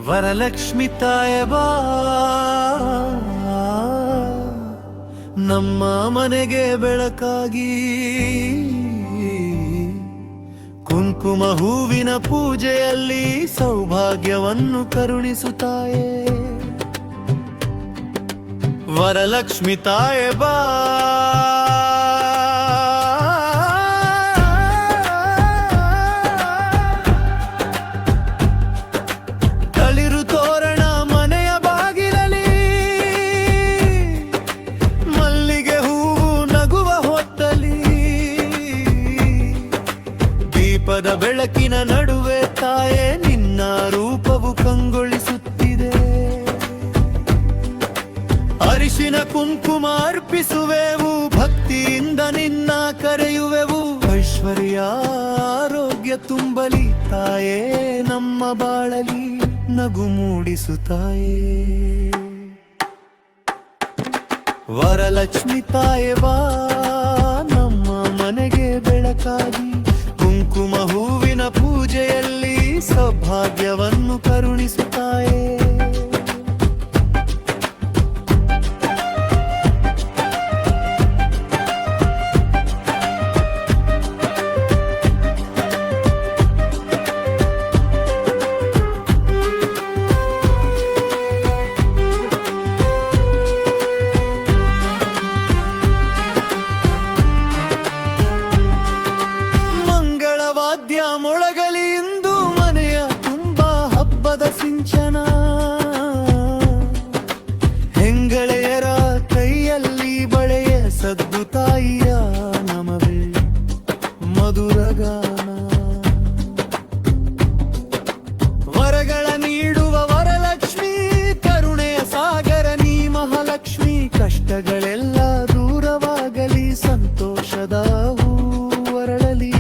ವರಲಕ್ಷ್ಮಿ ತಾಯೇ ಬಾ ನಮ್ಮ ಮನೆಗೆ ಬೆಳಕಾಗಿ, ಕುಂಕುಮ ಹೂವಿನ ಪೂಜೆಯಲ್ಲಿ ಸೌಭಾಗ್ಯವನ್ನು ಕರುಣಿಸುತ್ತಾಯೇ. ವರಲಕ್ಷ್ಮಿ ತಾಯೇ ಬಾ ತಳಿರು ತೋರಣ ಮನೆಯ ಬಾಗಿಲಲ್ಲಿ, ಮಲ್ಲಿಗೆ ಹೂವು ನಗುವ ಹೊತ್ತಲಿ, ದೀಪದ ಬೆಳಕಿನ ನಡುವೆ ತಾಯೇ ನಿನ್ನ ರೂಪವು ಕಂಗೊಳಿಸುತ್ತಿದೆ. ಅರಿಶಿನ ಕುಂಕುಮ ಅರ್ಪಿಸುವೆವು, ಭಕ್ತಿಯಿಂದ ನಿನ್ನ ಕರೆಯುವೆವು. ಐಶ್ವರ್ಯ ಆರೋಗ್ಯ ತುಂಬಲಿ ತಾಯೇ ನಮ್ಮ ಬಾಳಲಿ, ನಗು ಮೂಡಿಸುತ್ತಾಯೇ. ವರಲಕ್ಷ್ಮಿ ತಾಯೇ ಬಾ ನಮ್ಮ ಮನೆಗೆ ಬೆಳಕಾಗಿ, ಕುಂಕುಮ ಹೂವಿನ ಪೂಜೆಯಲ್ಲಿ ಸೌಭಾಗ್ಯವನ್ನು ಕರುಣಿಸುತ್ತಾಯೇ. ಮೊಳಗಲಿ ಇಂದು ಮನೆಯ ತುಂಬ ಹಬ್ಬದ ಸಿಂಚನ, ಹೆಂಗಳೆಯರ ಕೈಯಲ್ಲಿ ಬಳೆಯ ಸದ್ದು ತಾಯಿಯ ನಮವೇ ಮಧುರಗಾನ. ವರಗಳ ನೀಡುವ ವರಲಕ್ಷ್ಮಿ, ಕರುಣೆಯ ಸಾಗರ ನೀ ಮಹಾಲಕ್ಷ್ಮಿ. ಕಷ್ಟಗಳೆಲ್ಲ ದೂರವಾಗಲಿ, ಸಂತೋಷದ ಹೂವರಳಲಿ.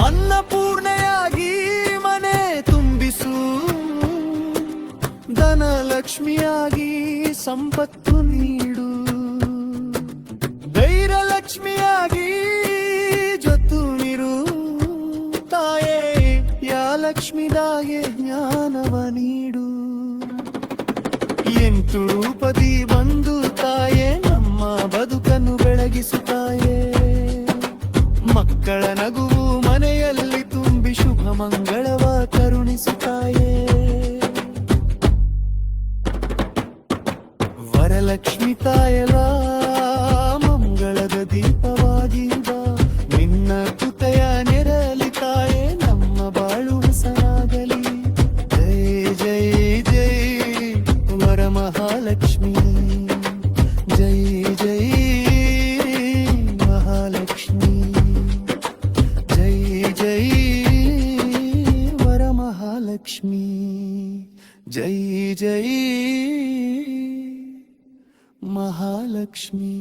ಅನ್ನಪೂರ್ಣೆಯಾಗಿ ಮನೆ ತುಂಬಿಸು, ಧನಲಕ್ಷ್ಮಿಯಾಗಿ ಸಂಪತ್ತು ನೀಡು. ಧೈರ್ಯಲಕ್ಷ್ಮಿಯಾಗಿ ಜೊತುನಿರು ತಾಯೇ, ಯಾ ಲಕ್ಷ್ಮಿದಾಗೆ ಜ್ಞಾನವ ನೀಡು. ಎಂಟು ರೂಪದಿ ಬಂದು ತಾಯೇ ನಮ್ಮ ಬದುಕನ್ನು ಬೆಳಗಿಸುತ್ತಾಯೇ. ಮಕ್ಕಳ ನಗುವು ಮನೆಯಲ್ಲಿ ತುಂಬಿ ಶುಭ ಮಂಗಳವ ಕರುಣಿಸುತ್ತಾಯೇ. ವರಲಕ್ಷ್ಮಿ ತಾಯಲ ಮಂಗಳದ ದೀಪವಾಗಿ ಬಾ, ನಿನ್ನ ಕೃಪೆಯ ನೆರಳಿ ತಾಯೇ ನಮ್ಮ ಬಾಳು ಹಸನಾಗಲಿ. ಜೈ ಜೈ ಜೈ ವರಮಹಾಲಕ್ಷ್ಮಿ, ಜೈ ಜೈ ಮಹಾಲಕ್ಷ್ಮಿ, ಜೈ ಜೈ ವರಮಹಾಲಕ್ಷ್ಮಿ, ಜೈ ಜೈ ಮಹಾಲಕ್ಷ್ಮಿ.